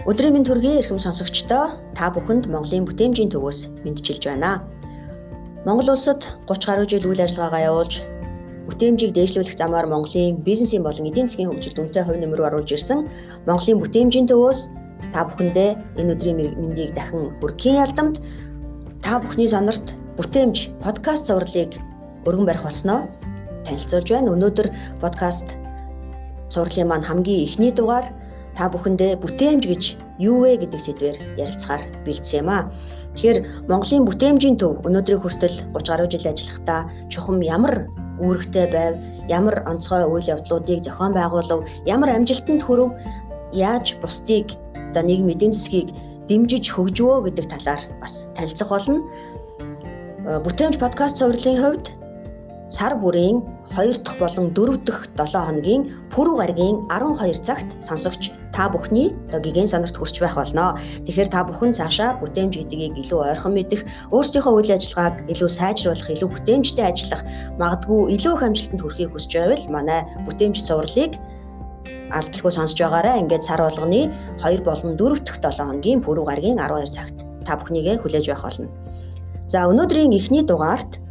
Өдрийн мэнд хүргэе эрхэм сонсогчдоо та бүхэнд Монголын бүтээмжийн төвөөс мэдчилж байна. Монгол улсад 30 гаруй жил үйл ажиллагаагаа явуулж бүтээмжийг дээшлүүлэх замаар Монголын бизнесийн болон эдийн засгийн хөгжилд үнэтэй хувь нэмэр оруулж ирсэн Монголын бүтээмжийн төвөөс та бүхэндээ энэ өдрийн мэндийг дахин хүргэхийн ялдамт та бүхний сонорт бүтээмж подкаст зурлалыг өргөн барих болсноо танилцуулж байна. Өнөөдөр подкаст зурлалын маань хамгийн эхний дугаар та бүхэндээ бүтээмж гэж юу вэ гэдэг сэдвээр ярилцахаар бэлдсэн юм аа. Тэгэхээр Монголын бүтээмжийн төв өнөөдрийн хүртэл 30 гаруй жил ажиллахдаа чухам ямар үүрэгтэй байв, ямар онцгой үйл явдлуудыг зохион байгуулав, ямар амжилтанд хүрэв, яаж бусдыг одоо нийгмийн эдийн засгийг дэмжиж хөгжвөө гэдэг талаар бас танилцах болно. Бүтээмж подкаст зурлалын хувьд сар бүрийн 2 дахь болон 4 дахь 7 хоногийн пүрэв гаригийн 12 цагт сонсогч та бүхний гэгэн сонорт хүрч байх болно. Тэгэхээр та бүхэн цаашаа бүтээмж гэдгийг илүү ойрхон мэдэх, өөрсдийнхөө үйл ажиллагааг илүү сайжруулах, илүү бүтээмжтэй ажиллах, магадгүй илүү их амжилтанд хүрэхийг хүсэж байвал манай бүтээмж зурлалыг алдалгүй сонсож байгаарай. Ингээд сар болгоны 2 болон 4 дахь 7 хоногийн пүрэв гаригийн 12 цагт та бүхнийгээ хүлээж байх болно. За өнөөдрийн эхний дугаарт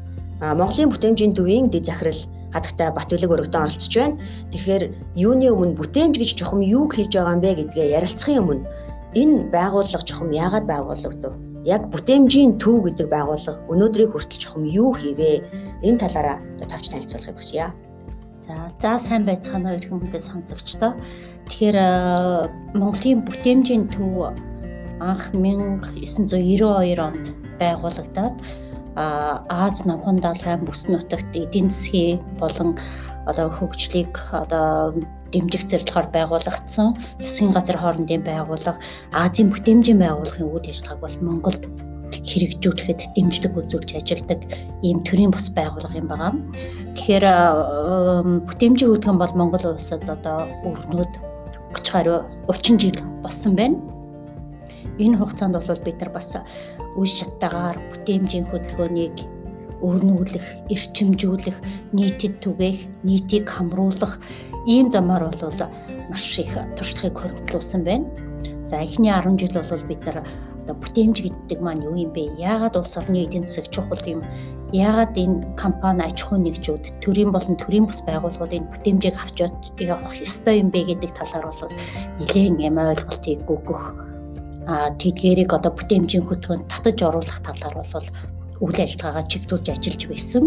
Монголын бүтээмжийн төвийн дэд захирал хадагтай Батүлэг өргөдөн оролцож байна. Тэгэхээр юуны өмнө бүтээмж гэж чухам юу хэлж байгаа юм бэ гэдгээ ярилцахын өмнө энэ байгууллага чухам яагаад байгуулагдав? Яг бүтээмжийн төв гэдэг байгууллага өнөөдрийн хүртэл чухам юу хийвэ? Энэ талаараа тавч танилцуулахыг хүсье. За сайн байцгаана уу эрхэм хүндэт сонсогчдоо. Тэгэхээр Монголын бүтээмжийн төв анх 1992 онд байгуулагдаад Аз намхан далайн бүс нутагт эдийн засгийн болон хөгжлийг дэмжих зорилгоор байгуулагдсан засгийн газар хоорондын байгууллага Азийн бүтээмжийн байгууллагын үйл ажиллагааг бол Монголд хэрэгжүүлэхэд дэмжлэг үзүүлж ажилладаг ийм төрлийн бас байгууллага юм байна. Тэгэхээр бүтээмжийн хөтөлбөр бол Монгол улсад өрнөд 30 жил болсон байна. Энэ хугацаанд бол бид нар бас үе шаттайгаар бүтээмжийн хөдөлгөөнийг өрнүүлэх, эрчимжүүлэх, нийтэд түгээх, нийтийг хамруулах ийм замаар бол маш их туршлагыг хөрөнгөлүүлсэн байна. За эхний 10 жил бол бид нар бүтээмж гэдэг маань юу юм бэ? Яагаад улс орны эдийн засаг чухал юм? Яагаад энэ компани аж ахуйн нэгжүүд төрийн болон төрийн бус байгууллагууд энэ бүтээмжийг авч явах ёстой юм бэ гэдэг талаар бол нэлээд юм ойлголтыг өгөх тэдгээрийг бүтээмжийн хөтөлбөрөнд татаж оруулах талаар бол үйл ажиллагаагаа чиглүүлж ажиллаж байсан.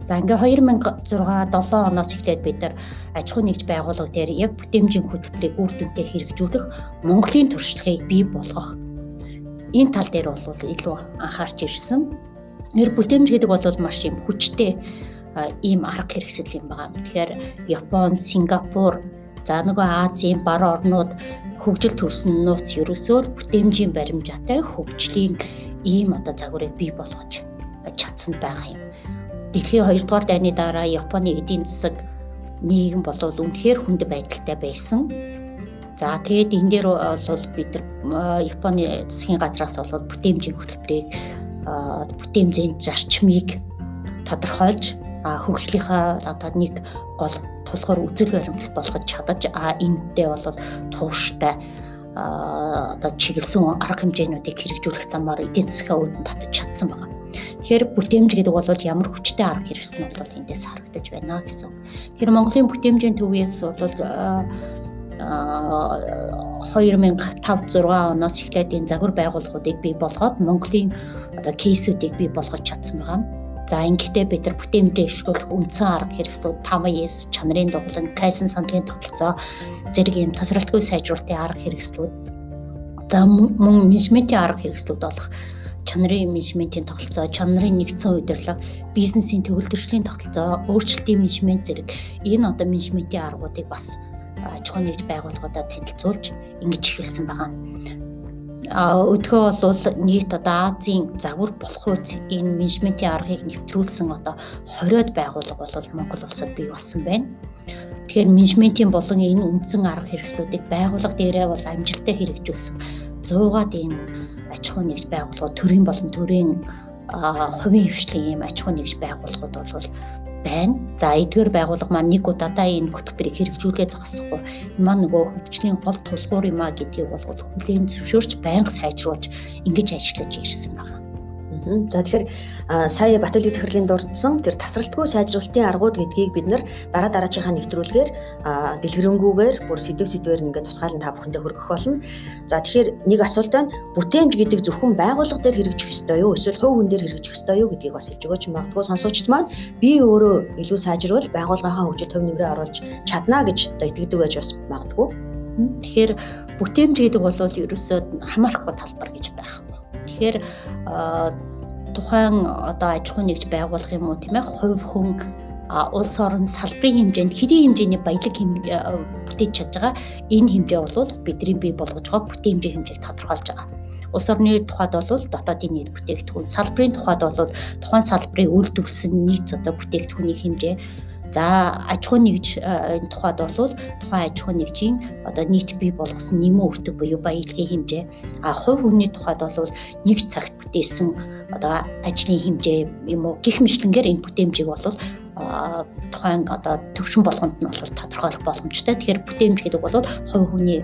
За ингээ 2006-7 оноос эхлээд бид нар аж ахуйн нэгж байгууллага дээр яг бүтээмжийн хөтөлбөрийг үр дүнтэй хэрэгжүүлэх, Монголын туршлагыг бий болгох энэ тал дээр бол илүү анхаарч ирсэн. Нэр бүтээмж гэдэг бол маш юм хүчтэй ийм арга хэрэгсэл юм байна. Тэгэхээр Япони, Сингапур, за Азийн бар орнууд хөгжил төрсөн нууц ерөөсөө бүтээмжийн баримжаатай хөгжлийн ийм загварыг бий болгож чадсан байгаа юм. Дэлхийн 2 дугаар дайны дараа Японы эдийн засаг нийгэм болоод үнэхээр хүнд байдалтай байсан. За тэгээд энэ дээр бол бид нар Японы засгийн газраас бол бүтээмжийн хөтөлбөрийг бүтээмжийн зарчмыг тодорхойлж хөгжлийнхаа нэг гол тулгуур үзэл баримтлал болгож чадаж энэтэй бол тууштай чиглэсэн арга хэмжээнүүдийг хэрэгжүүлэх замаар эдийн засгийн үүдэн татаж чадсан байна. Тэгэхээр бүтээмж гэдэг бол ямар хүчтэй арга хэрэгсэл нь бол эндээс харагдаж байна гэсэн. Тэгэхээр Монголын бүтээмжийн төвөөс бол 2005-6 оноос эхлээд энэ загвар байгууллагуудыг бий болгоод Монголын кейсүүдийг бий болгож чадсан байна. За ингэхдээ бид нар бүтээмжээ дэвшүүлэх үндсэн арга хэрэгслүүд 5S, чанарын дуглан, кайсэн сандлын тогтолцоо зэрэг ийм тасралтгүй сайжруулалтын арга хэрэгслүүд. За мөн менежментийн арга хэрэгслүүд болох чанарын менежментийн тогтолцоо, чанарын нэгдсэн удирдлага, бизнесийн төвлөрчлийн тогтолцоо, өөрчлөлтийн менежмент зэрэг энэ менежментийн аргуудыг бас аж ахуйн нэгж байгууллагуудад танилцуулж ингэж эхэлсэн байна. Өдгөө бол нийт Азийн загвар болох үс энэ менежментийн аргыг нэвтрүүлсэн 20-од байгууллага бол Монгол улсад бий болсон байна. Тэгэхээр менежментийн болон энэ үндсэн арга хэрэгслүүдийг байгууллага дээрээ бол амжилттай хэрэгжүүлсэн 100-аад энэ аж ахуйн нэгж байгууллагууд төрийн болон төрийн хувийн хвшлийн ийм аж ахуйн нэгж байгууллагууд бол байна. За эдгээр байгууллага маань нэг удаадаа энэ хөтөлбөрийг хэрэгжүүлээ зогсохгүй. Маань нөгөө хөгжлийн гол тулгуур юм а гэдгийг бол хүлээн зөвшөөрч байнга сайжруулж ингэж ажиллаж ирсэн байна. За тэгэхээр сая Батөлгийн захирлын дурдсан тэр тасралтгүй сайжруулалтын аргууд гэдгийг бид нар дараагийнхаа нэвтрүүлгээр дэлгэрэнгүйгээр бүр сэдвээр ингээд тусгаалan та бүхэндээ хүргэх болно. За тэгэхээр нэг асуулт байна. Бүтээмж гэдэг зөвхөн байгууллага дээр хэрэгжих ёстой юу? Эсвэл хувь хүн дээр хэрэгжих ёстой юу гэдгийг бас хэлж өгөөч. Магадгүй сонсогчд маань би өөрөө илүү сайжруул байгууллагынхаа хөгжилд төв нэмрээ оруулж чадна гэж итгэдэг байж бас магадгүй. Тэгэхээр бүтээмж гэдэг бол ерөөсөө хамаарахгүй талбар гэж байхгүй. Тэгэхээр тухайн одоо аж ахуй нэгж байгуулах юм уу тийм ээ, хувь хүн улс орон салбарын хэмжээнд хэдийн хэмжээний баялаг бүтээж чадж байгаа энэ хэмжээ бол бидний бий болгож байгаа бүтээмжийн хэмжээг тодорхойлж байгаа. Улс орны тухайд бол дотоодын нийт бүтээгдэхүүн, салбарын тухайд бол тухайн салбарын үйлдвэрлэсэн нийт одоо бүтээгдэхүүний хэмжээ. За аж ахуй нэгж тухайд бол тухайн аж ахуй нэгжийн одоо нийт бий болгосон нэмэн өртөг буюу баялагын хэмжээ. Хувь хүний тухайд бол нэг цагт бүтээсэн одоо ажлын хэмжээ юм уу гэх мэтлэнгээр энэ бүтээмжийг бол тухайн одоо төвшин болгонд нь бол тодорхойлох боломжтой. Тэгэхээр бүтээмж гэдэг бол хувь хүний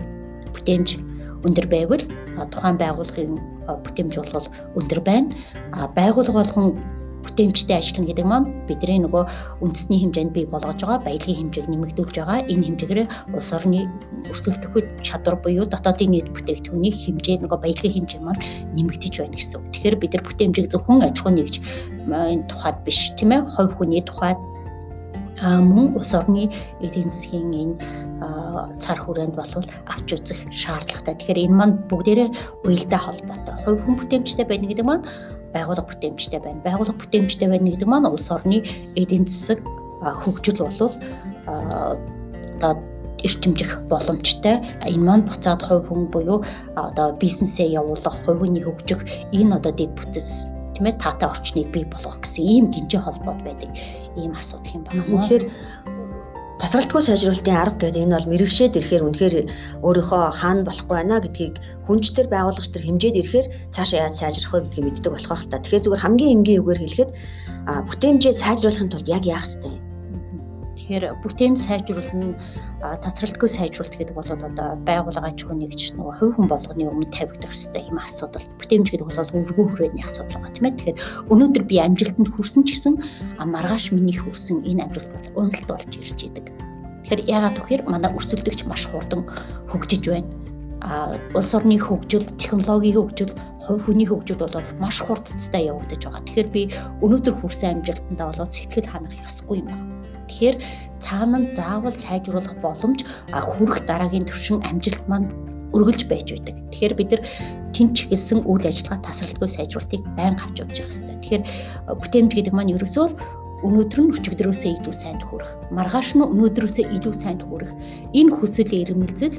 бүтээмж өндөр байвал тухайн байгууллагын бүтээмж бол өндөр байна. Байгууллага болгон бүтээмжтэй ажиллана гэдэг маань бидний нөгөө үндэсний хэмжээнд бий болгож байгаа баялагын хэмжээг нэмэгдүүлж байгаа. Энэ хэмжээгээр улс орны өрсөлдөх чадвар буюу дотоодын нийт бүтээгдэхүүний хэмжээ нөгөө баялагын хэмжээ маань нэмэгдэж байна гэсэн үг. Тэгэхээр бид нар бүтээмжийг зөвхөн аж ахуй нэгж энэ тухайд биш тийм ээ, хувь хүний тухайд мөн улс орны эдийн засгийн энэ цар хүрээнд болвол авч үзэх шаардлагатай. Тэгэхээр энэ маань бүгдээрээ уялдаа холбоотой. Хувь хүн бүтээмжтэй байна гэдэг маань байгууллага бүтээмжтэй байна. Байгууллага бүтээмжтэй байна гэдэг маань улс орны эдийн засаг хөгжил болвол одоо эрчимжих боломжтой. Энэ маань буцаад хувь хүн буюу одоо бизнесээ явуулах, хувь хүний хөгжих энэ одоо дэд бүтц тийм ээ таатай орчныг бий болгох гэсэн ийм гинжин холбоод байдаг ийм асуудал юм байна. Тэгэхээр тасралтгүй сайжруулалтын арга гэдэг энэ бол мэрэгшээд ирэхээр үнэхээр өөрийнхөө хаана болохгүй байна гэдгийг хүнч төр байгууллагч төр хэмжээд ирэхээр цаашаа яаж сайжрах вэ гэдгийг мэддэг болох байх та. Тэгэхээр зүгээр хамгийн энгийн үгээр хэлэхэд бүтээмжээ сайжруулахын тулд яг яах ёстой юм? Тэгэхээр бүтээмж сайжруулах тасралтгүй сайжруулалт гэдэг бол одоо байгууллага аж ахуй нэгж нөгөө хувь хүн болгоны өмнө тавигдах ёстой юм асуудал. Бүтээмж гэдэг бол өргөн хүрээний асуудал байгаа тийм ээ. Тэгэхээр өнөөдөр би амжилтанд хүрсэн ч гэсэн маргааш миний хүрсэн энэ амжилт бол уналт болж ирж идэг. Тэгэхээр яагаад гэхээр манай өрсөлдөгч маш хурдан хөгжиж байна. Улс орны хөгжил, технологийн хөгжил, хувь хүний хөгжил бол маш хурдцтай явагдаж байгаа. Тэгэхээр би өнөөдөр хүрсэн амжилтандаа бол сэтгэл ханах ёсгүй юм байна. Тэгэхээр цаана нь заавал сайжруулах боломж хүрэх дараагийн түвшин амжилт маань үргэлж байж байдаг. Тэгэхээр бид нар тэнч хэлсэн үйл ажиллагаа тасралтгүй сайжруулалтыг байнга авч явж явах хэрэгтэй. Тэгэхээр бүтээмж гэдэг маань ерөөсөө өнөөдөр нь өчигдрөөсөө илүү сайн хүрэх, маргааш нь өнөөдрөөсөө илүү сайн хүрэх энэ хүсэл эрмэлзэл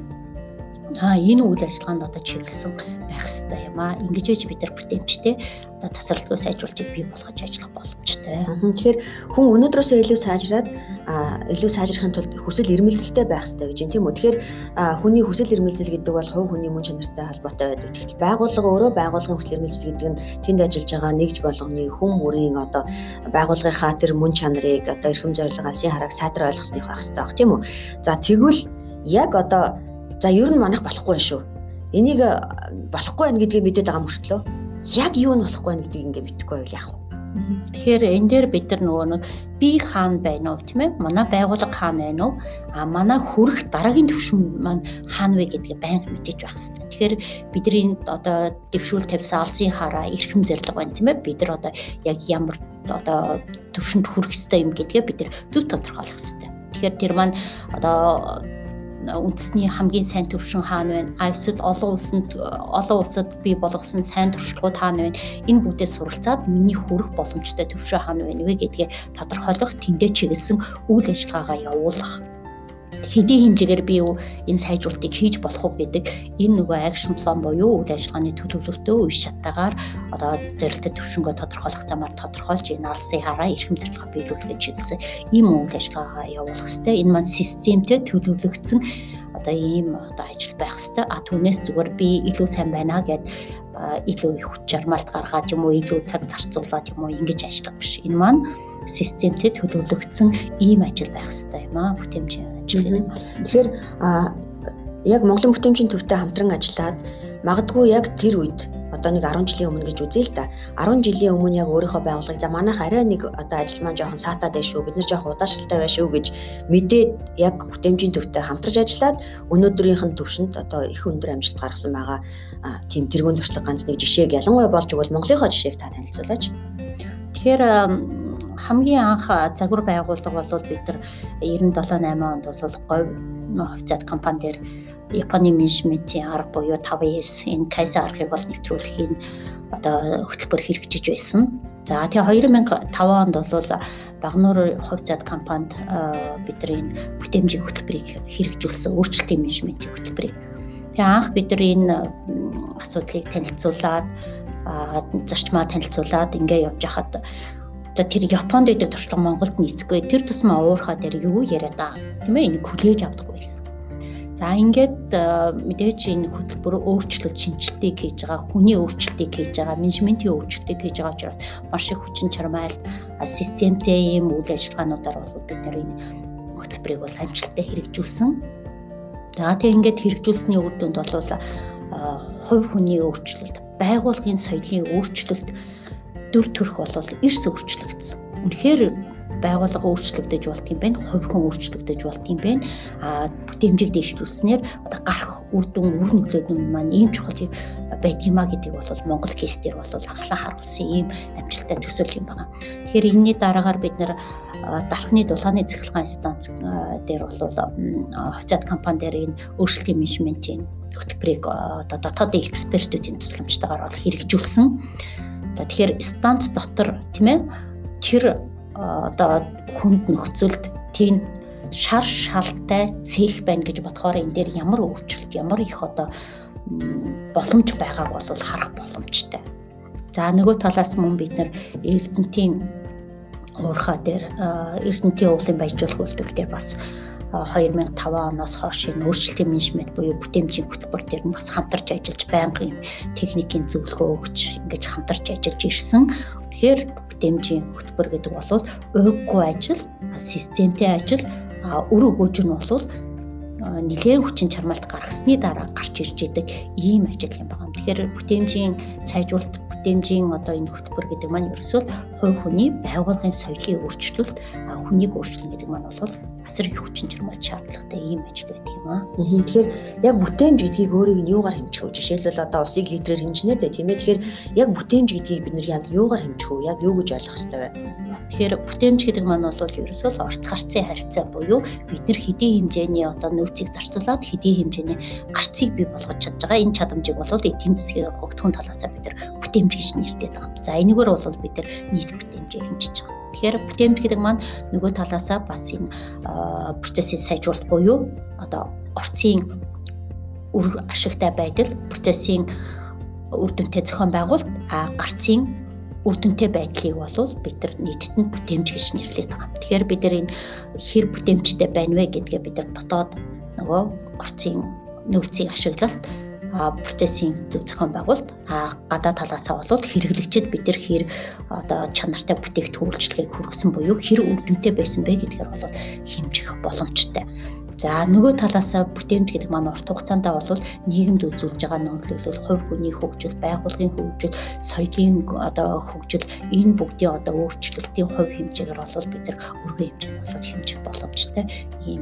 энэ үйл ажиллагаанд одоо чиглэсэн байх ёстой юм аа. Ингэж байж бид нар бүтээмжтэй одоо тасралтгүй сайжруулалтыг бий болгож ажиллах боломжтой. Тэгэхээр хүн өнөөдрөөсөө илүү сайжраад илүү сайжрахын тулд хүсэл эрмэлзэлтэй байх ёстой гэж юм тийм үү. Тэгэхээр хүний хүсэл эрмэлзэл гэдэг бол хувь хүний мөн чанартай холбоотой байдаг. Тэгэхээр байгууллага өөрөө байгууллагын хүсэл эрмэлзэл гэдэг нь тэнд ажиллаж байгаа нэгж болгоны хүн бүрийн одоо байгууллагынхаа тэр мөн чанарыг одоо эрхэм зорилго алсын харааг сайтар ойлгосных байх ёстой баг тийм үү. За тэгвэл яг одоо за ер нь манайх болохгүй шүү. Энийг болохгүй байна гэдгийг мэдээд байгаа мөртлөө яг юу нь болохгүй байна гэдгийг ингээ мэдэхгүй байвал яах вэ? Тэгэхээр энэ дээр бид нар нөгөө би хаана байна уу тийм ээ? Манай байгууллага хаана байна уу? Манай хүрэх дараагийн түвшин маань хаана вэ гэдгийг байнга мэдэж байх хэрэгтэй. Тэгэхээр бидний одоо дэвшүүл тавьсан алсын хараа эрхэм зорилго байна тийм ээ? Бид нар одоо яг ямар одоо түвшинд хүрэх ёстой юм гэдгээ бид нар зөв тодорхойлох хэрэгтэй. Тэгэхээр тэр маань одоо үндэсний хамгийн сайн түвшин хаана байна? Эсвэл олон улсад бий болгосон сайн туршлагууд хаана байна? Энэ бүгдээ суралцаад миний хүрэх боломжтой түвшин хаана байна вэ гэдгээ тодорхойлох, тэндээ чиглэсэн үйл ажиллагаагаа явуулах. Хэдийн хэмжээгээр би энэ сайжруулалтыг хийж болох уу гэдэг энэ нөгөө акшн план буюу үйл ажиллагааны төлөвлөлтөө үе шатаагаар одоо зорилттой түвшингөө тодорхойлох замаар тодорхойлж энэ алсын хараа эрхэм зорилгоо биелүүлэхэд чиглэсэн ийм үйл ажиллагаагаа явуулах хэрэгтэй. Энэ маань системтэй төлөвлөгдсөн одоо ийм одоо ажил байх хэвээр. Түүнээс зүгээр би илүү сайн байна гэд илүү их хүч чармаалт гаргаад юм уу илүү цаг зарцуулаад юм уу ингэж ажиллах биш. Энэ маань системтэй төлөвлөгдсөн ийм ажил байх хэвээр юм аа, бүтээмжийн ажил гэдэг юм. Тэгэхээр яг Монголын бүтээмжийн төвтэй хамтран ажиллаад магадгүй яг тэр үед одоо нэг 10 жилийн өмнө гэж үзье л да. 10 жилийн өмнө яг өөрийнхөө байгууллагыг за манайх арай нэг одоо ажил маань жоохон саатаад байх шүү. Бид нар жоохон удаашралтай байх шүү гэж мэдээд яг бүтээмжийн төвтэй хамтарч ажиллаад өнөөдрийнх нь төвшөнд одоо их өндөр амжилт гаргасан байгаа тийм тэргуун туршлага ганц нэг жишээг ялангуяа болж игэл Монголынхоо жишээг та танилцуулаач. Тэгэхээр хамгийн анх загвар байгууллага бол бид нар 97-8 онд бол говь хувьцаат компани дээр Японы менежментийн арга буюу 5S энэ Kaizen аргыг бол нэвтрүүлэхийн одоо хөтөлбөр хэрэгжиж байсан. За тэгээ 2005 онд бол Багнуур хувьцаат компанид бид нар энэ бүтээмжийн хөтөлбөрийг хэрэгжүүлсэн, өөрчлөлтийн менежментийн хөтөлбөрийг. Тэгээ анх бид нар энэ асуудлыг танилцуулаад зарчмаа танилцуулаад ингээ явж хахад одоо тэр Японд байдаг туршлага Монголд нийцэхгүй. Тэр тусмаа уурхаа дээр юу яриад байгаа тийм ээ, энийг хүлээж авдаггүй байсан. За ингээд мэдээж энэ хөтөлбөр өөрчлөлт шинжилтийг хийж байгаа, хүний өөрчлөлтийг хийж байгаа, менежментийн өөрчлөлтийг хийж байгаа учраас маш их хүчин чармайл системтэй ийм үйл ажиллагаануудаар бол бид нар энэ хөтөлбөрийг бол амжилттай хэрэгжүүлсэн. За тэг ингээд хэрэгжүүлсний үр дүнд бол хувь хүний өөрчлөлт, байгууллагын соёлын өөрчлөлт дүр төрх бол эрс өөрчлөгдсөн. Үнэхээр байгууллага өөрчлөгдөж болт юм байна, хувь хүн өөрчлөгдөж болт юм байна. Бүтээмжийг дэвшүүлснээр одоо гарах үр нөлөөд нь маань ийм чухал байт юмаа гэдгийг бол Монгол кейс дээр бол анхлаа харуулсан ийм амжилттай төсөл юм байна. Тэгэхээр энэний дараагаар бид нэр дархны дулааны цэцлэгаан станц дээр бол хувьцаат компани дээр энэ өөрчлөлтийн менежментийн хөтөлбөрийг одоо дотоодын экспертүүдийн тусламжтайгаар бол хэрэгжүүлсэн. Тэгэхээр станц дотор тийм ээ тэр одоо хүнд нөхцөлд тийм шар шалтай цэх байна гэж бодохоор энэ дээр ямар өөрчлөлт, ямар их одоо боломж байгааг бол харах боломжтой. За нөгөө талаас мөн бид нар Эрдэнэтийн уурхаа дээр Эрдэнэтийн уулын баяжуулах үйлдвэр дээр бас 2005 оноос хойш энэ өөрчлөлтийн менежмент буюу бүтээмжийн хөтөлбөр дээр нь бас хамтарч ажиллаж байнгын техникийн зөвлөгөө өгч ингэж хамтарч ажиллаж ирсэн. Тэгэхээр бүтээмжийн хөтөлбөр гэдэг бол уйггүй ажил, системтэй ажил, үр өгөөж нь бол нэлээд хүчин чармаалт гаргасны дараа гарч ирж идэг ийм ажил юм байна. Тэгэхээр бүтээмжийн сайжруулалт, бүтээмжийн одоо энэ хөтөлбөр гэдэг маань ерөөсөө хувь хүний байгууллагын соёлын өөрчлөлт, хүнийг өөрчлөн гэдэг маань бол асар их хүчин чармаалт шаардлагатай ийм ажил байдаг юм аа. Тэгэхээр яг бүтээмж гэдгийг өөрийг нь юугаар хэмжих вэ? Жишээлбэл одоо усыг литрээр хэмжинэ дээ тийм ээ. Тэгэхээр яг бүтээмж гэдгийг бид нар яг юугаар хэмжих вэ? Яг юу гэж ойлгох хэрэгтэй вэ? Тэгэхээр бүтээмж гэдэг маань бол ерөөсөө орц харцын харьцаа буюу бид нар хэдийн хэмжээний одоо нөөцийг зарцуулаад хэдийн хэмжээний гарцыг бий болгож чадж байгаа энэ чадамжийг бол эдийн засгийн хөгжих талаасаа бид нар бүтээмж гэж нэрдээд байгаа. За энэгээр бол бид нар нийт бүтээмжийг хэмжиж байгаа. Тэгэхээр бүтээмж гэдэг маань нөгөө талаасаа бас энэ процессыг сайжруулалт буюу одоо орцын үр ашигтай байдал, процессын үр дүнтэй зохион байгуулалт, гарцын үр дүнтэй байдлыг бол бид нар нийтэд нь бүтээмж гэж нэрлэдэг байгаа. Тэгэхээр бид нар энэ хэр бүтээмжтэй байна вэ гэдгээ бид нар дотоод нөгөө орцын нөөцийн ашиглалт, процессын зөв зохион байгуулалт, гадаад талаасаа бол хэрэглэгчид бид нар хэр одоо чанартай бүтээгдэхүүн үйлчлэгийг хүргэсэн буюу хэр үр дүнтэй байсан бэ гэдгээр бол хэмжих боломжтой. За нөгөө талаасаа бүтээмж гэдэг маань урт хугацаанд бол нийгэмд үзүүлж байгаа нөлөөлөл, хувь хүний хөгжил, байгууллагын хөгжил, соёлын одоо хөгжил энэ бүгдийн одоо өөрчлөлтийн хувь хэмжээгээр бол бид нар өргөн хэмжээнд бол хэмжих боломжтой юм.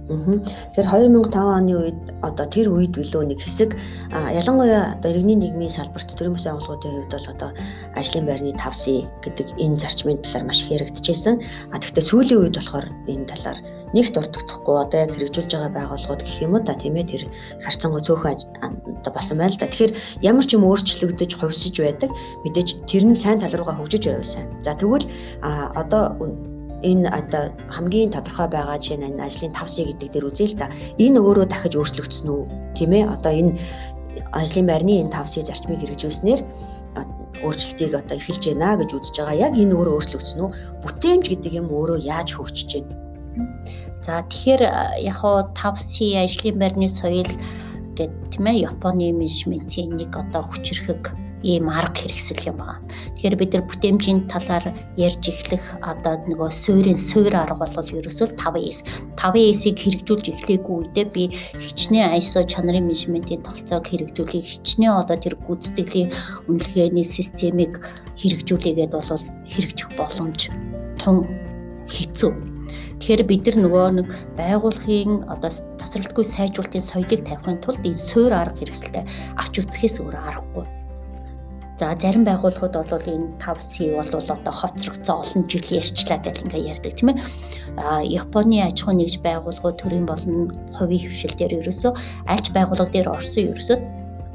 Тэгэхээр 2005 оны үед одоо тэр үед билүү нэг хэсэг ялангуяа одоо иргэний нийгмийн салбарт төрийн бүс байгууллагуудын хувьд бол одоо ажлын байрны 5C гэдэг энэ зарчмын талаар маш их яригдчихсэн. Тэгэхдээ сүүлийн үед болохоор энэ талаар нэг дурддахгүй одоо яг хэрэгжүүлж байгаа байгууллагууд гэх юм уу та тийм ээ тэр харьцангуй цөөхөн одоо болсон байл та. Тэгэхээр ямар ч юм өөрчлөгдөж хувьсж байдаг мэдээж тэр нь сайн тал руугаа хөгжиж байвал сайн. За тэгвэл одоо энэ одоо хамгийн тодорхой байгаа жишээ нь ажлын 5C гэдэг дээр үзье л та. Энэ өөрөө дахиж өөрчлөгдсөн үү? Тийм ээ. Одоо энэ ажлын байрны энэ 5C зарчмыг хэрэгжүүлснээр өөрчлөлтийг одоо эхэлж байна гэж үзэж байгаа. Яг энэ өөрөө өөрчлөгдсөн үү? Бүтээмж гэдэг юм өөрөө яаж хөгжиж байна? За тэгэхээр яг хоо 5C ажлын байрны соёл гэдэг тийм ээ Японы менежментийн нэг одоо хүчирхэг ийм арга хэрэгсэл юм байна. Тэгэхээр бид нар бүтээмжийн талаар ярьж эхлэх одоо нөгөө суурь арга бол ерөөсөө 5S. 5S-ийг хэрэгжүүлж эхлэегүй үедээ би хичнээн ISO чанарын менежментийн тогтолцоог хэрэгжүүлэх, хичнээн одоо тэр гүйцэтгэлийн үнэлгээний системийг хэрэгжүүлээгээд бол хэрэгжих боломж тун хэцүү. Тэгэхээр бид нар нөгөө нэг байгууллагын одоо тасралтгүй сайжруулалтын соёлыг тавихын тулд энэ суурь арга хэрэгсэлтэй авч үзэхээс өөр аргагүй. За зарим байгууллагууд бол энэ 5C бол одоо хоцрогцоо олон жил ярьчлаа гэх ингээ ярьдаг тийм ээ. Японы аж ахуйн нэгж байгууллагууд төрийн болон хувийн хвшил дээр ерөөсөө альж байгууллага дээр орсон ерөөсөө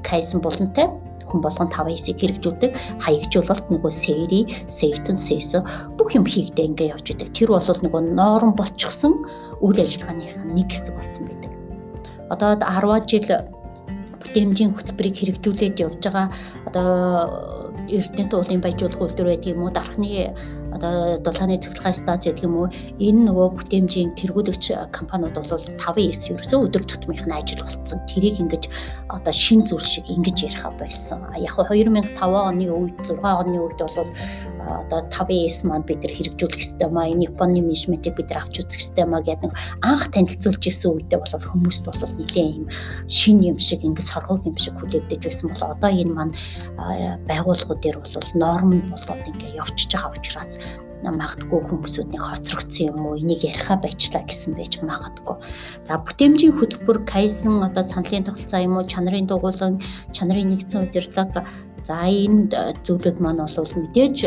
Kaizen болонтой хүн болгон 5S-ийг хэрэгжүүлдэг, хаягжуулалт нөгөө Seiten, Seiso бүх юм хийгдээ ингээ явж идэг. Тэр бол нөгөө норм болчихсон үйл ажиллагааных нэг хэсэг болсон байдаг. Одоо 10 жил бүтээмжийн хөтөлбөрийг хэрэгжүүлээд явж байгаа одоо Эрдэнэт уулын баяжуулах үйлдвэр байдаг юм уу, дархны одоо дулааны цэвэрлэгээ станц гэдэг юм уу, энэ нөгөө бүтээмжийн тэргүүлэгч компаниуд бол 5S ерөөсөө өдөр тутмынхны ажил болцсон. Тэрийг ингэж одоо шин зүйл шиг ингэж яриха болсон. Яг 2005 оны үед 6 оны үед бол одоо 5S маань бид нар хэрэгжүүлэх ёстой маа, энэ Японы менежментийг бид нар авч үзэх ёстой маа гэдэг анх танилцуулж исэн үедээ бол хүмүүст бол нэлээд юм шин юм шиг ингэ соргог юм шиг хүлээгдэж байсан бол одоо энэ маань байгууллагууд дээр бол норм болоод ингэ явчихж байгаа учраас магадгүй хүмүүсүүдний хоцрогдсон юм уу, энийг яриха байчлаа гэсэн байж магадгүй. За бүтээмжийн хөтөлбөр Kaizen одоо саналын тогтолцоо юм уу, чанарын дугуйлан, чанарын нэгдсэн удирдлага. За энэ зүйлүүд маань бол мэдээж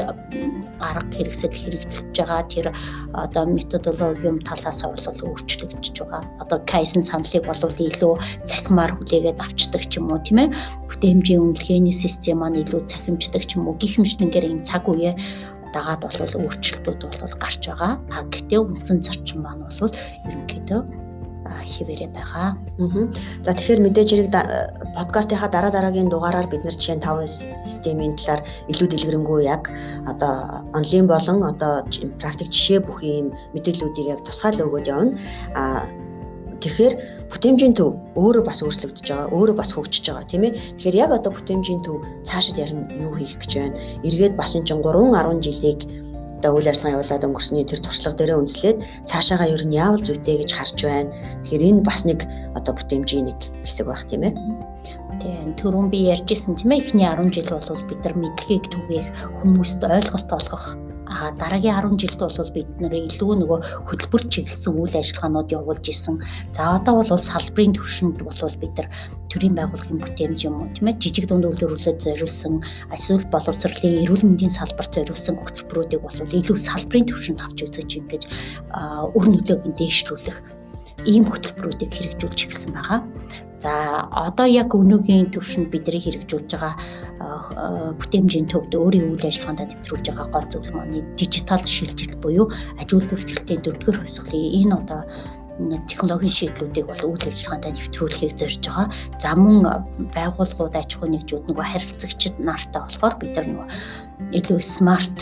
арга хэрэгсэл хэрэгжилж байгаа тэр одоо методологийн талаас бол өөрчлөгдөж байгаа. Одоо Kaizen саналыг бол илүү цахимаар хүлээгээд авчдаг ч юм уу, тийм ээ. Бүтээмжийн үнэлгээний систем маань илүү цахимждаг ч юм уу. Гэх мэтлэнгээр энэ цаг үеэ дагаад бол өөрчлөлтүүд бол гарч байгаа. Гэхдээ үндсэн зарчим маань бол ерөнхийдөө хэвээрээ байгаа. За тэгэхээр мэдээж хэрэг подкастынхаа дараагийн дугаараар бид нар жишээ нь 5 системийн талаар илүү дэлгэрэнгүй яг одоо онлайн болон одоо практик жишээ бүх юм мэдээллүүдийг яг тусгаал өгөөд явна. Тэгэхээр бүтээмжийн төв өөрөө бас өөрчлөгдөж байгаа, өөрөө бас хөгжиж байгаа тийм ээ. Тэгэхээр яг одоо бүтээмжийн төв цаашид ярина юу хийх гэж байна. Эргээд бас энэ чинь 3-10 жилийг одоо үйл ажиллагаа явуулаад өнгөрсний тэр туршлага дээрээ үндэслээд цаашаага ер нь яавал зүйтэй гэж харж байна. Тэгэхээр энэ бас нэг одоо бүтээмжийн нэг хэсэг байх тийм ээ. Тийм түрүүн би ярьжсэн тийм ээ. Эхний 10 жил бол бид нар мэдлэгийг түгээх, хүмүүст ойлголт олгох. Дараагийн 10 жилд бол бид нэр илүү нөгөө хөтөлбөр чиглэсэн үйл ажиллагаанууд явуулж исэн. За одоо бол салбарын түвшинд бол бид нар төрийн байгууллагын бүтээмж юм уу тийм ээ, жижиг дунд үйлдвэрлэлд зориулсан, эсвэл боловсролын эрүүл мэндийн салбарт зориулсан хөтөлбөрүүдийг бол илүү салбарын түвшинд авч үзэж ингэж өр нөлөөг дээшлүүлэх ийм хөтөлбөрүүдийг хэрэгжүүлж ирсэн байгаа. За одоо яг өнөөгийн төвшөнд бидний хэрэгжүүлж байгаа бүтээмжийн төвд өөрийн үйл ажиллагаанд нэвтрүүлж байгаа гол зүйл маань дижитал шилжилт буюу аж үйлдвэрлэлийн 4-р хувьсгалын энэ одоо технологийн шийдлүүдийг бол үйл ажиллагаанд нэвтрүүлэхийг зорж байгаа. За мөн байгууллагууд, аж ахуйн нэгжүүд нөгөө харилцагчид нартай болохоор бид нар нөгөө илүү смарт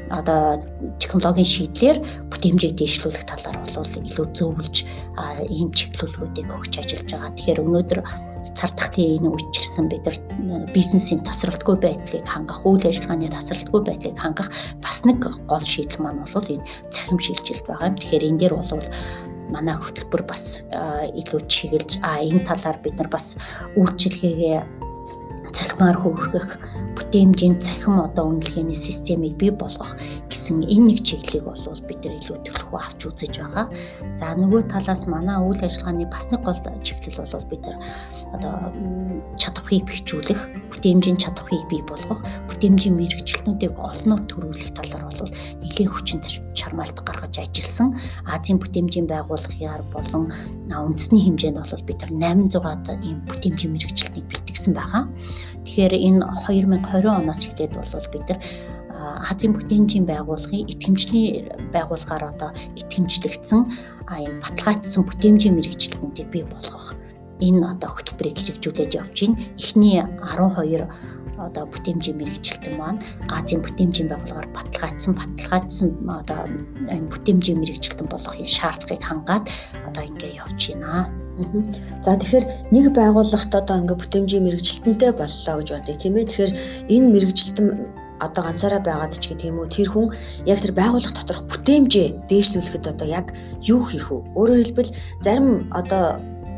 одоо технологийн шийдлэр бүтээмжийг дэвшлүүлэх талаар бол илүү зөвлөж ийм чиглэлүүдийг өгч ажиллаж байгаа. Тэгэхээр өнөөдөр цар тахлын энэ үеч гэсэн бид нар бизнесийн тасралтгүй байдлыг хангах, үйл ажиллагааны тасралтгүй байдлыг хангах бас нэг гол шийдэл маань бол энэ цахим шилжилт байгаа юм. Тэгэхээр энэ дээр бол манай хөтөлбөр бас илүү чиглэж энэ талаар бид нар бас үйлчилгээгээ цахимаар хөргөх, бүтээмжийн цахим одоо үнэлгээний системийг бий болгох гэсэн энэ нэг чиглэлийг бол бид нар илүү төлөвлөгөө авч үзэж байгаа. За нөгөө талаас манай үйл ажиллагааны бас нэг гол чиглэл бол бид нар одоо чадварыг бэхжүүлэх, бүтээмжийн чадварыг бий болгох, бүтээмжийн мэргэжилтнүүдийг олноор төрүүлэх талаар бол нэлээд хүчин чармаалт гаргаж ажилласан. Азийн бүтээмжийн байгууллагаар болон үндэсний хэмжээнд бол бид нар 800-аад ийм бүтээмжийн мэргэжилтнийг бэлтгэсэн байгаа. Тэгэхээр энэ 2020 оноос эхлээд бол бид нар Азийн бүтээмжийн байгууллагын итгэмжлийн байгууллагаар одоо итгэмжлэгдсэн энэ баталгаажсан бүтээмжийн мэргэжилтнүүдийг бий болгох энэ одоо хөтөлбөрийг хэрэгжүүлээд явж байна. Эхний 12 одоо бүтээмжийн мэрэгжилтэн маань Азийн бүтээмжийн байгууллагаар баталгаажсан одоо энэ бүтээмжийн мэрэгжилтэн болгохын шаардлагыг хангаад одоо ингэ явж байна. За тэгэхээр нэг байгууллагт одоо ингээ бүтээмжийн мэрэгжилтэнтэй боллоо гэж бодъё тийм ээ. Тэгэхээр энэ мэрэгжилтэн одоо ганцаараа байгаад ч гэдэг юм уу, тэр хүн яг тэр байгууллага доторх бүтээмжээ дээшлүүлэхэд одоо яг юу хийх вэ? Өөрөөр хэлбэл зарим одоо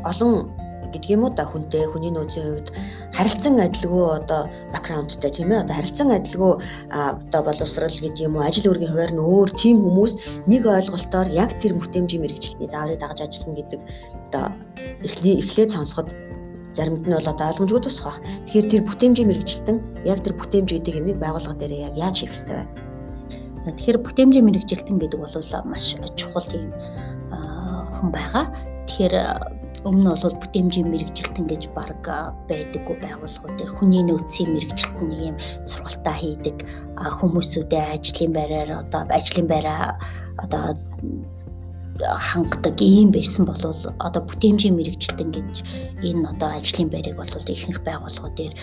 олон гэдэг юм уу да хүнтэй, хүний нөөцийн хувьд харилцан адилгүй одоо бэкграундтай тийм ээ, одоо харилцан адилгүй одоо боловсрал гэдэг юм уу, ажил үргийн хуваар нь өөр тийм хүмүүс нэг ойлголтоор яг тэр бүтээмжийн мэрэгжилтний зааврыг дагаж ажиллана гэдэг одоо эхлээд сонсоход заримд нь бол одоо ойлгомжгүй тусах байх. Тэгэхээр тэр бүтээмжийн мэрэгжилтэн яг тэр бүтээмж гэдэг юмыг байгууллага дээр яг яаж хийх ёстой вэ? Тэгэхээр бүтээмжийн мэрэгжилтэн гэдэг бол маш чухал юм хүн байгаа. Тэгэхээр өмнө нь бол бүтээмжийн мэрэгжилтэн гэж баг байдаггүй байгууллагууд дээр хүний нөөцийн мэрэгжилтэн нэг юм сургалтаа хийдэг, хүмүүсүүдээ ажлын байраа одоо хангадаг ийм байсан бол одоо бүтээмжийн мэрэгжилтэн гэж энэ одоо ажлын байрыг бол ихэнх байгууллагууд дээр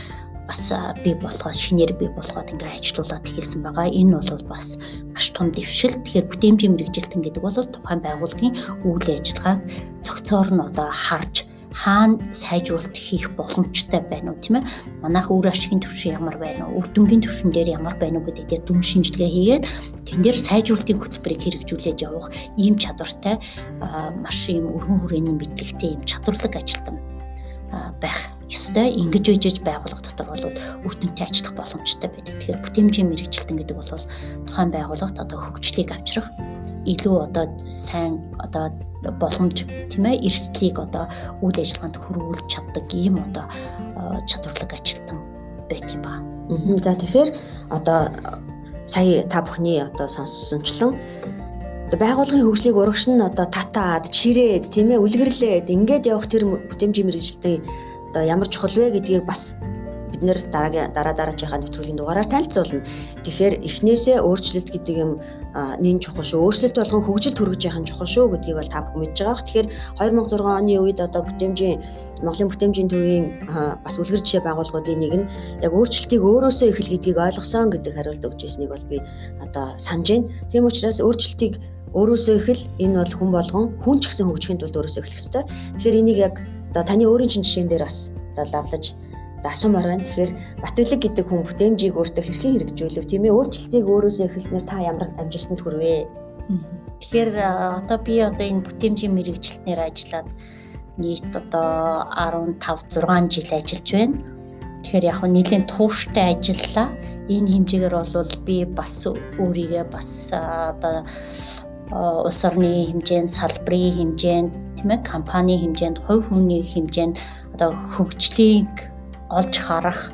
бас бий болгоод шинээр бий болгоод ингээ ажилуулад хийсэн байгаа. Энэ бол бас маш том дэвшил. Тэгэхээр бүтээмжийн мэрэгжилтэн гэдэг бол тухайн байгууллагын үйл ажиллагааг цогцоор нь одоо харж хаана сайжруулалт хийх боломжтой байна уу тийм ээ. Манайх үр ашигын түвшин ямар байна уу, үр дүнгийн түвшин дээр ямар байна уу гэдэг дээр дүн шинжилгээ хийгээд тэн дээр сайжруулалтын хөтөлбөрийг хэрэгжүүлээд явах ийм чадвартай маш ийм өргөн хүрээний мэдлэгтэй ийм чадварлаг ажилтан байх ёстой. Ингэж үжиж байгууллага дотор бол үр дүнтэй ажиллах боломжтой байдаг. Тэгэхээр бүтээмжийн мэрэгжилтэн гэдэг бол тухайн байгууллагт одоо хөгжлийг авчрах илүү одоо сайн одоо боломж тийм ээ, эрсдлийг одоо үйл ажиллагаанд хөрвүүлж чаддаг ийм одоо чадварлаг ажилтан байх юм байна. За тэгэхээр одоо сая та бүхний одоо сонссончлон байгууллагын хөгжлийг урагшин одоо татаад, чирээд, тийм ээ, үлгэрлээд ингээд явах тэр бүтээмжийн мэрэгжилтийн одоо ямар чухал вэ гэдгийг бас бид нэр дараачихаа нэвтрүүлгийн дугаараар танилцуулна. Тэгэхээр эхнээсээ өөрчлөлт гэдэг юм нэн чухал шүү. Өөрчлөлт болгон хөгжилд хүргэж яхах нь чухал шүү гэдгийг бол та бүхэн мэдж байгаа. Тэгэхээр 2006 оны үед одоо Монголын бүтээмжийн төвийн бас үлгэр жишээ байгууллагуудын нэг нь яг өөрчлөлтийг өөрөөсөө эхэл гэдгийг ойлгосон гэдэг хариулт өгч ирснийг бол би одоо санаж байна. Тийм учраас өөрчлөлтийг өөрөөсөө эхэл, энэ бол хүн болгон хүн ч гэсэн хөгжихийн тулд өөрөөсөө эхлэх ёстой. Тэгэхээр энийг яг одоо таны өөрийн чинь жишээн дээр бас одоо лавлаж асуумаар байна. Тэгэхээр Батбэлэг гэдэг хүн бүтээмжийг өөртөө хэрхэн хэрэгжүүлв, тийм ээ, өөрчлөлтийг өөрөөсөө эхэлснээр та ямар амжилтанд хүрвэ? Тэгэхээр одоо би одоо энэ бүтээмжийн мэрэгжилтнээр ажиллаад нийт одоо 15-6 жил ажиллаж байна. Тэгэхээр яг нэлээд тууштай ажиллалаа. Энэ хэмжээгээр бол би бас өөрийгөө бас одоо улс орны хэмжээнд, салбарын хэмжээнд, тийм ээ, компани хэмжээнд, хувь хүний хэмжээнд одоо хөгжлийг олж харах,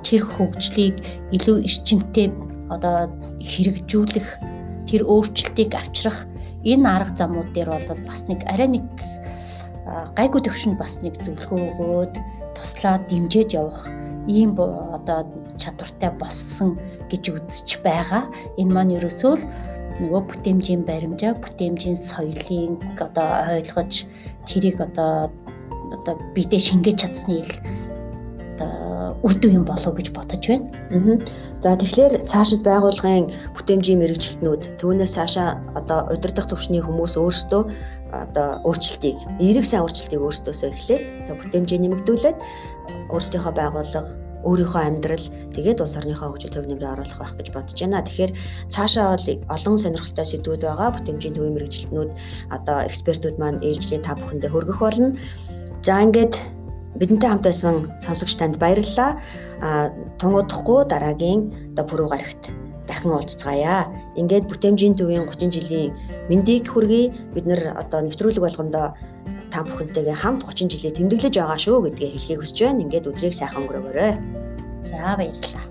тэр хөгжлийг илүү эрчимтэй одоо хэрэгжүүлэх, тэр өөрчлөлтийг авчрах энэ арга замууд дээр бол бас нэг арай нэг гайгүй төвшөнд бас нэг зөвлөгөө өгөөд туслаад дэмжиж явах ийм одоо чадвартай болсон гэж үзэж байгаа. Энэ маань ерөөсөө л нөгөө бүтээмжийн баримжаа, бүтээмжийн соёлын одоо ойлгож тэрийг одоо бидээ шингээж чадсны үр дүн юм болов гэж бодож байна. За тэгэхээр цаашид байгууллагын бүтээмжийн мэрэгжилтнүүд түүнээс цаашаа одоо удирдах түвшний хүмүүс өөрсдөө одоо өөрчлөлтийг, эерэг сайн өөрчлөлтийг өөрсдөөсөө эхлээд одоо бүтээмжээ нэмэгдүүлээд өөрсдийнхөө байгууллага, өөрийнхөө амьдрал, тэгээд улс орныхоо хөгжил төв нэмрээ оруулах байх гэж бодож байна. Тэгэхээр цаашаа бол олон сонирхолтой сэдвүүд байгаа. Бүтээмжийн төвийн мэрэгжилтнүүд одоо экспертүүд маань ээлжлээ та бүхэндээ хүргэх болно. За ингээд бидэнтэй хамт байсан сонсогч танд баярлалаа. Тунгуудахгүй дараагийн одоо пүрэв гарагт дахин уулзцгаая. Ингээд бүтээмжийн төвийн 30 жилийн мэндийг хүргэе. Бид нэр одоо нэвтрүүлэг болгондоо та бүхэнтэйгээ хамт 30 жилээ тэмдэглэж байгаа шүү гэдгээ хэлхийг хүсэж байна. Ингээд өдрийг сайхан өнгөрөөгөөрэй. За баярлалаа.